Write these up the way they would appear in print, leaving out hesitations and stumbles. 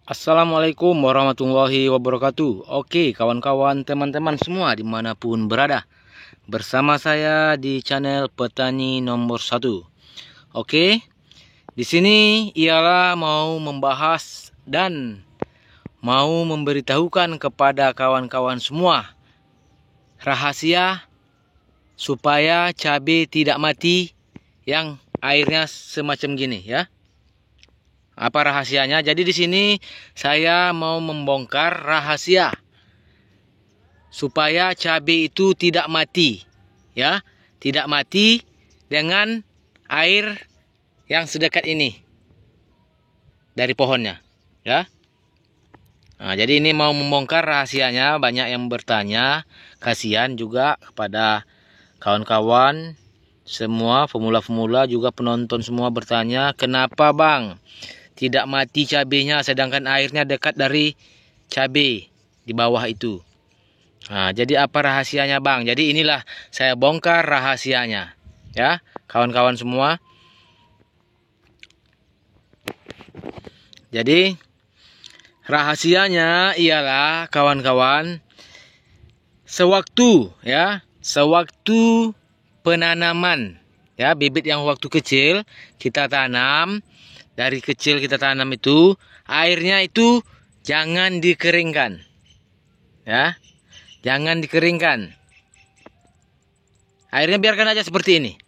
Assalamualaikum warahmatullahi wabarakatuh. Oke kawan-kawan, teman-teman semua dimanapun berada, bersama saya di channel Petani Nomor 1. Oke, di sini ialah mau membahas dan mau memberitahukan kepada kawan-kawan semua rahasia supaya cabai tidak mati yang airnya semacam gini ya. Apa rahasianya? Jadi di sini saya mau membongkar rahasia supaya cabai itu tidak mati, ya, tidak mati dengan air yang sedekat ini dari pohonnya, ya. Nah, jadi ini mau membongkar rahasianya. Banyak yang bertanya, kasihan juga kepada kawan-kawan semua, pemula-pemula juga penonton semua bertanya, kenapa bang tidak mati cabenya sedangkan airnya dekat dari cabai di bawah itu. Nah, jadi apa rahasianya bang? Jadi inilah saya bongkar rahasianya, ya kawan-kawan semua. Jadi rahasianya ialah kawan-kawan, sewaktu penanaman, ya, bibit yang waktu kecil kita tanam. Dari kecil kita tanam itu, airnya itu jangan dikeringkan. Ya. Jangan dikeringkan. Airnya biarkan aja seperti ini.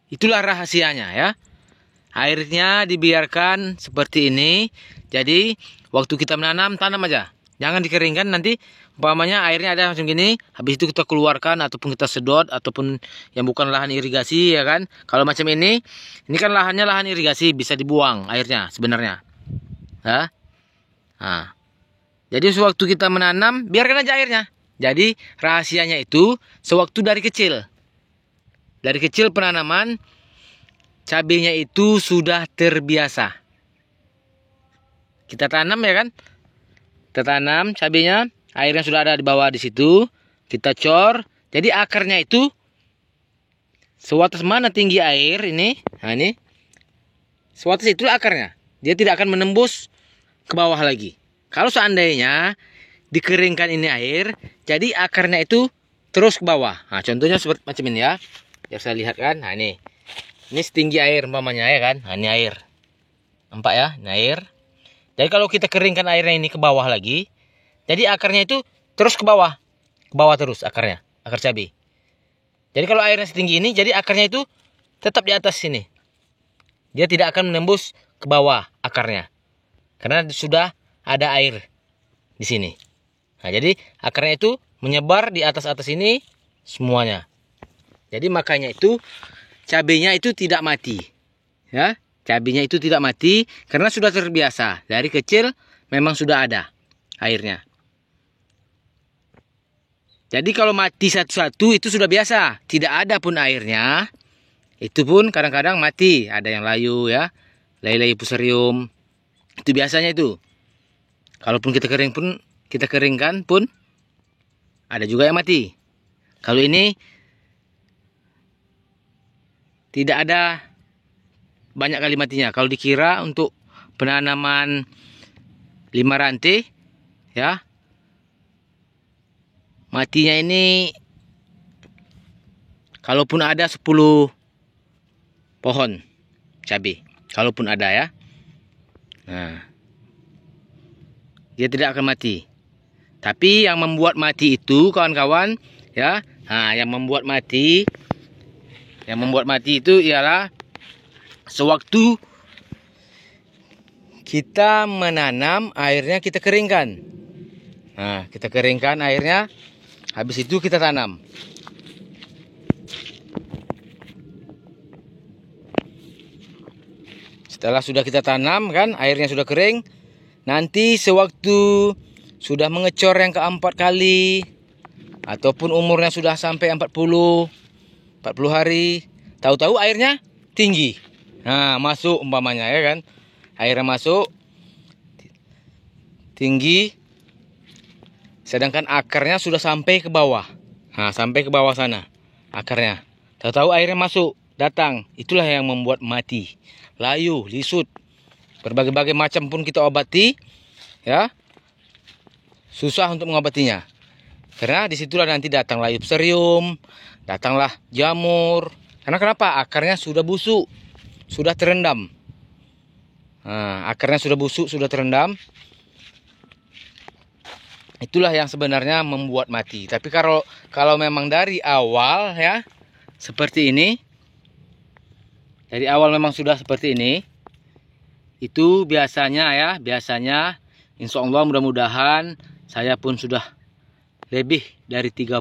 Itulah rahasianya ya. Airnya dibiarkan seperti ini. Jadi, waktu kita menanam, tanam aja. Jangan dikeringkan, nanti umpamanya airnya ada macam gini, habis itu kita keluarkan ataupun kita sedot ataupun yang bukan lahan irigasi, ya kan. Kalau macam ini kan lahannya lahan irigasi, bisa dibuang airnya sebenarnya. Ya. Nah. Jadi sewaktu kita menanam, biarkan aja airnya. Jadi rahasianya itu sewaktu dari kecil. Dari kecil penanaman cabenya itu sudah terbiasa. Kita tanam ya kan? Kita tanam cabenya, airnya sudah ada di bawah di situ, kita cor. Jadi akarnya itu sewatas mana tinggi air ini, nah ini, sewatas itulah akarnya. Dia tidak akan menembus ke bawah lagi. Kalau seandainya dikeringkan ini air, jadi akarnya itu terus ke bawah. Nah, contohnya seperti macam ini ya. Biar saya lihat kan. Nah, ini setinggi air umpamanya ya kan. Nah, ini air. Nampak ya? Ini air. Jadi kalau kita keringkan airnya ini ke bawah lagi, jadi akarnya itu terus ke bawah. Ke bawah terus akarnya, akar cabai. Jadi kalau airnya setinggi ini, jadi akarnya itu tetap di atas sini. Dia tidak akan menembus ke bawah akarnya. Karena sudah ada air di sini. Nah, jadi akarnya itu menyebar di atas-atas ini semuanya. Jadi makanya itu cabainya itu tidak mati. Ya. Cabenya itu tidak mati karena sudah terbiasa. Dari kecil memang sudah ada airnya. Jadi kalau mati satu-satu itu sudah biasa. Tidak ada pun airnya. Itu pun kadang-kadang mati. Ada yang layu ya. Lei-lei fusarium. Itu biasanya itu. Kalaupun kita keringkan pun ada juga yang mati. Kalau ini tidak ada banyak kali matinya. Kalau dikira untuk penanaman 5 rantai, ya, matinya ini kalaupun ada 10 pohon cabai, kalaupun ada ya. Nah, dia tidak akan mati. Tapi yang membuat mati itu kawan-kawan, ya, nah, yang membuat mati itu ialah sewaktu kita menanam, airnya kita keringkan. Nah, kita keringkan airnya, habis itu kita tanam. Setelah sudah kita tanam kan, airnya sudah kering. Nanti sewaktu sudah mengecor yang keempat kali, ataupun umurnya sudah sampai 40 hari, tahu-tahu airnya tinggi. Nah, masuk umpamanya ya kan. Airnya masuk tinggi, sedangkan akarnya sudah sampai ke bawah. Nah, sampai ke bawah sana akarnya. Tahu-tahu airnya masuk, datang. Itulah yang membuat mati. Layu, lisut. Berbagai-bagai macam pun kita obati, ya. Susah untuk mengobatinya. Karena disitulah nanti datanglah Euphorbia, datanglah jamur. Karena kenapa? Akarnya sudah busuk, sudah terendam. Nah, akarnya sudah busuk, sudah terendam. Itulah yang sebenarnya membuat mati. Tapi kalau memang dari awal ya seperti ini, dari awal memang sudah seperti ini, itu biasanya insya Allah mudah-mudahan saya pun sudah lebih dari 30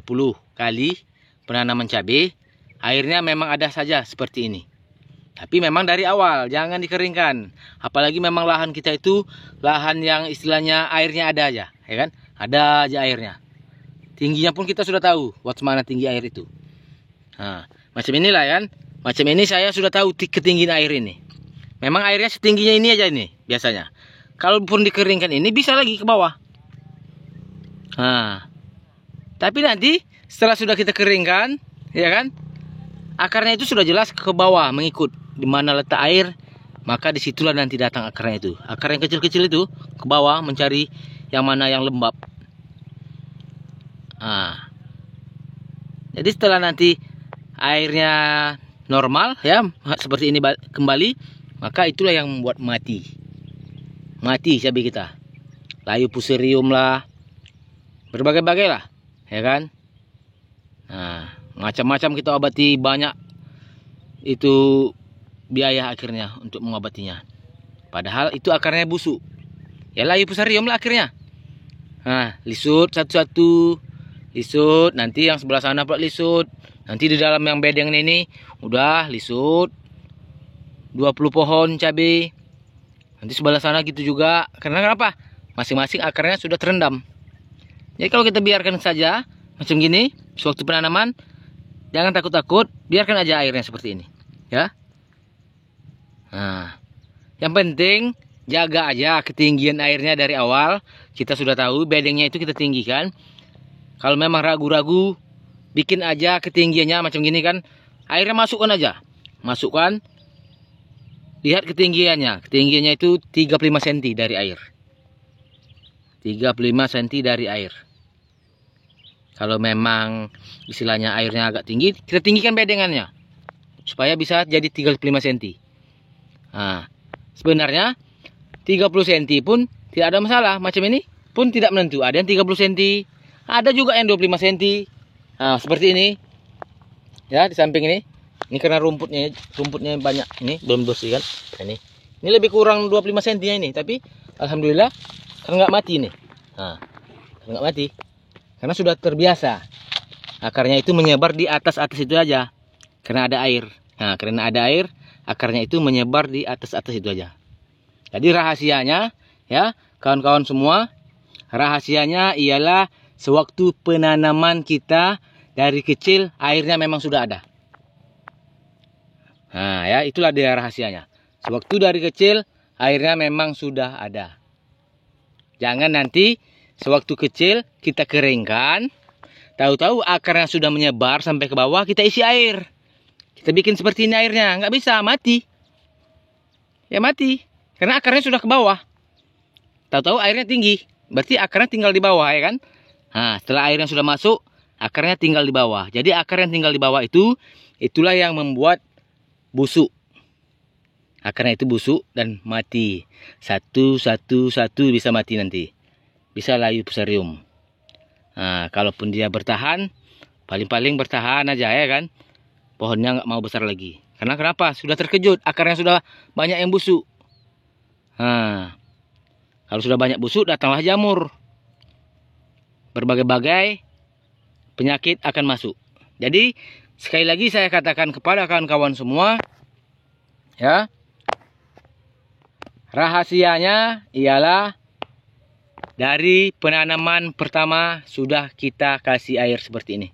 kali penanaman cabai, airnya memang ada saja seperti ini. Tapi memang dari awal, jangan dikeringkan. Apalagi memang lahan kita itu lahan yang istilahnya airnya ada aja, ya kan? Ada aja airnya. Tingginya pun kita sudah tahu, mana tinggi air itu. Nah, macam inilah kan. Macam ini saya sudah tahu ketinggian air ini. Memang airnya setingginya ini aja ini biasanya. Kalaupun dikeringkan ini bisa lagi ke bawah. Nah, tapi nanti setelah sudah kita keringkan, ya kan? Akarnya itu sudah jelas ke bawah mengikut di mana letak air, maka disitulah nanti datang akarnya itu. Akar yang kecil-kecil itu ke bawah mencari yang mana yang lembab. Nah, jadi setelah nanti airnya normal ya seperti ini kembali, maka itulah yang membuat mati cabai kita. Layu Fusarium lah, berbagai-bagai lah, ya kan. Nah, macam-macam kita obati, banyak itu biaya akhirnya untuk mengobatinya. Padahal itu akarnya busuk. Ya Layu Fusarium lah akhirnya. Nah, lisut satu-satu, lisut, nanti yang sebelah sana pula lisut. Nanti di dalam yang bedeng ini udah lisut 20 pohon cabai. Nanti sebelah sana gitu juga. Karena kenapa? Masing-masing akarnya sudah terendam. Jadi kalau kita biarkan saja macam gini sewaktu penanaman, jangan takut-takut, biarkan aja airnya seperti ini, ya. Nah, yang penting jaga aja ketinggian airnya dari awal. Kita sudah tahu bedengnya itu kita tinggikan. Kalau memang ragu-ragu, bikin aja ketinggiannya macam gini kan. Airnya masukkan aja. Masukkan. Lihat ketinggiannya. Ketinggiannya itu 35 cm dari air. 35 cm dari air. Kalau memang istilahnya airnya agak tinggi, kita tinggikan bedengannya. Supaya bisa jadi 35 cm. Nah, sebenarnya 30 cm pun tidak ada masalah. Macam ini pun tidak menentu. Ada yang 30 cm, ada juga yang 25 cm. Nah, seperti ini. Ya, di samping ini. Ini karena rumputnya banyak. Ini belum bersih kan. Ini lebih kurang 25 cm ini, tapi alhamdulillah kan nggak mati nih. Nah, nggak mati. Karena sudah terbiasa. Akarnya itu menyebar di atas itu aja. Karena ada air. Nah, karena ada air, akarnya itu menyebar di atas itu aja. Jadi rahasianya ya kawan-kawan semua, rahasianya ialah sewaktu penanaman kita dari kecil airnya memang sudah ada. Nah ya itulah dia rahasianya. Sewaktu dari kecil airnya memang sudah ada. Jangan nanti sewaktu kecil kita keringkan, tahu-tahu akarnya sudah menyebar sampai ke bawah, kita isi air. Kita bikin seperti ini airnya, nggak bisa, mati. Ya mati. Karena akarnya sudah ke bawah. Tahu-tahu airnya tinggi. Berarti akarnya tinggal di bawah ya kan. Nah setelah airnya sudah masuk, akarnya tinggal di bawah. Jadi akar yang tinggal di bawah itu, itulah yang membuat busuk. Akarnya itu busuk dan mati. Satu bisa mati nanti. Bisa Layu Fusarium. Nah kalaupun dia bertahan, paling-paling bertahan aja ya kan. Pohonnya nggak mau besar lagi. Karena kenapa? Sudah terkejut. Akarnya sudah banyak yang busuk. Nah, kalau sudah banyak busuk, datanglah jamur. Berbagai-bagai penyakit akan masuk. Jadi, sekali lagi saya katakan kepada kawan-kawan semua, ya, rahasianya ialah dari penanaman pertama sudah kita kasih air seperti ini.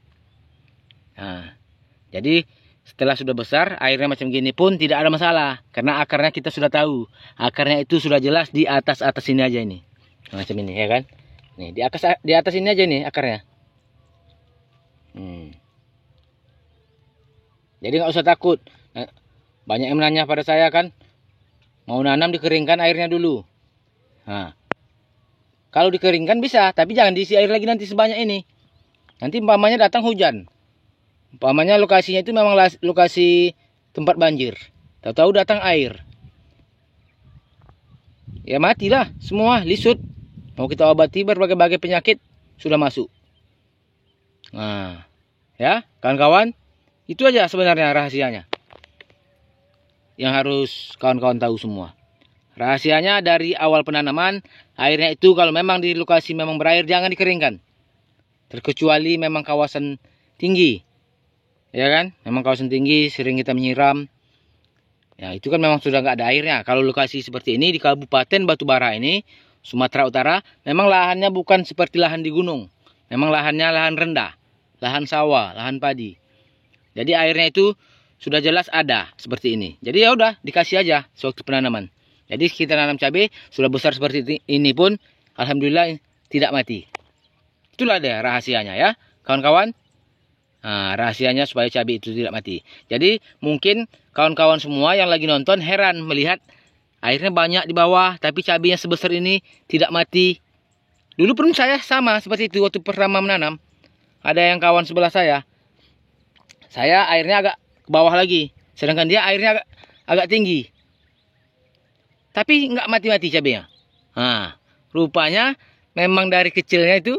Nah, jadi setelah sudah besar, airnya macam gini pun tidak ada masalah. Karena akarnya kita sudah tahu. Akarnya itu sudah jelas di atas ini aja ini. Macam ini ya kan. Nih, di atas ini aja nih akarnya. Jadi nggak usah takut. Banyak yang menanya pada saya kan. Mau nanam dikeringkan airnya dulu. Nah, kalau dikeringkan bisa, tapi jangan diisi air lagi nanti sebanyak ini. Nanti umpamanya datang hujan. Umpamanya lokasinya itu memang lokasi tempat banjir. Tahu-tahu datang air. Ya matilah semua, lisut. Mau kita obati berbagai-bagai penyakit sudah masuk. Nah, ya kawan-kawan, itu aja sebenarnya rahasianya. Yang harus kawan-kawan tahu semua. Rahasianya dari awal penanaman, airnya itu kalau memang di lokasi memang berair jangan dikeringkan. Terkecuali memang kawasan tinggi. Ya kan? Memang kawasan tinggi sering kita menyiram. Ya itu kan memang sudah nggak ada airnya. Kalau lokasi seperti ini di Kabupaten Batubara ini, Sumatera Utara, memang lahannya bukan seperti lahan di gunung. Memang lahannya lahan rendah, lahan sawah, lahan padi. Jadi airnya itu sudah jelas ada seperti ini. Jadi ya udah dikasih aja sewaktu penanaman. Jadi kita nanam cabai sudah besar seperti ini pun, alhamdulillah tidak mati. Itulah deh rahasianya ya, kawan-kawan. Nah, rahasianya supaya cabai itu tidak mati. Jadi mungkin kawan-kawan semua yang lagi nonton heran melihat airnya banyak di bawah, tapi cabainya sebesar ini tidak mati. Dulu pun saya sama seperti itu waktu pertama menanam. Ada yang kawan sebelah saya airnya agak ke bawah lagi, sedangkan dia airnya agak tinggi. Tapi nggak mati-mati cabainya. Nah, rupanya memang dari kecilnya itu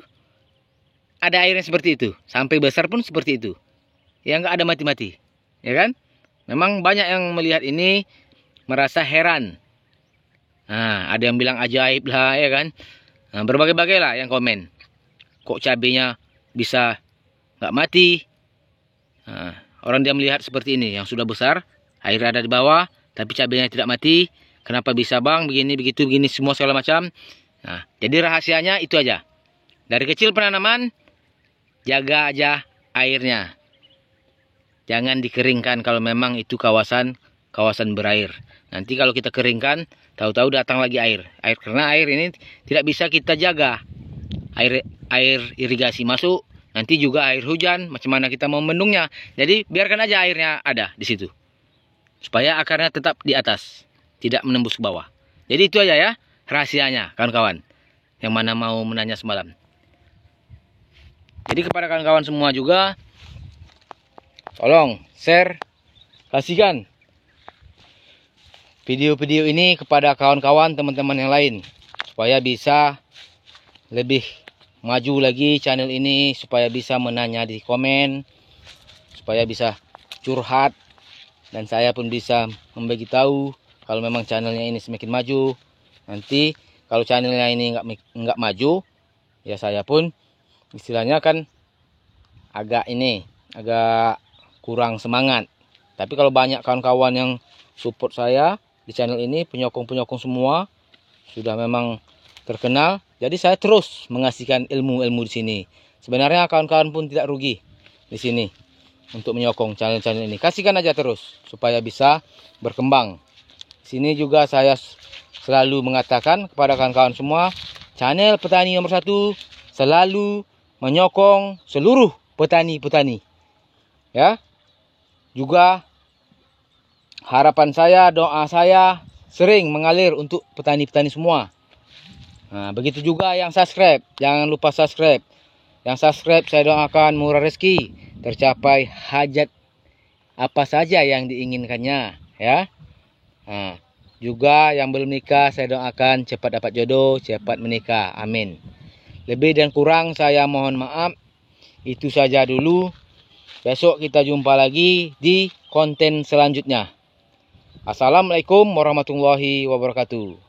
ada airnya seperti itu. Sampai besar pun seperti itu. Ya nggak ada mati-mati. Ya kan? Memang banyak yang melihat ini merasa heran. Nah, ada yang bilang ajaib lah ya kan. Nah, berbagai-bagai lah yang komen. Kok cabenya bisa nggak mati? Nah, orang dia melihat seperti ini. Yang sudah besar, air ada di bawah, tapi cabenya tidak mati. Kenapa bisa bang? Begini, begitu, begini, semua segala macam. Nah, jadi rahasianya itu aja. Dari kecil penanaman, jaga aja airnya. Jangan dikeringkan kalau memang itu kawasan berair. Nanti kalau kita keringkan, tahu-tahu datang lagi air. Karena air ini tidak bisa kita jaga. Air irigasi masuk, nanti juga air hujan, macam mana kita mau membendungnya. Jadi biarkan aja airnya ada di situ. Supaya akarnya tetap di atas, tidak menembus ke bawah. Jadi itu aja ya rahasianya kawan-kawan. Yang mana mau menanya semalam. Jadi kepada kawan-kawan semua juga, tolong share, kasihkan video-video ini kepada kawan-kawan teman-teman yang lain. Supaya bisa lebih maju lagi channel ini. Supaya bisa menanya di komen. Supaya bisa curhat. Dan saya pun bisa membagi tahu kalau memang channelnya ini semakin maju. Nanti kalau channelnya ini nggak maju, ya saya pun istilahnya kan agak kurang semangat. Tapi kalau banyak kawan-kawan yang support saya di channel ini, penyokong-penyokong semua sudah memang terkenal, jadi saya terus mengasihkan ilmu-ilmu di sini. Sebenarnya kawan-kawan pun tidak rugi di sini untuk menyokong channel-channel ini. Kasihkan aja terus supaya bisa berkembang. Sini juga saya selalu mengatakan kepada kawan-kawan semua, channel petani nomor 1 selalu menyokong seluruh petani-petani. Ya. Juga harapan saya, doa saya sering mengalir untuk petani-petani semua. Nah, begitu juga yang subscribe, jangan lupa subscribe. Yang subscribe saya doakan murah rezeki, tercapai hajat apa saja yang diinginkannya, ya. Nah, juga yang belum nikah saya doakan cepat dapat jodoh, cepat menikah. Amin. Lebih dan kurang saya mohon maaf. Itu saja dulu. Besok kita jumpa lagi di konten selanjutnya. Assalamualaikum warahmatullahi wabarakatuh.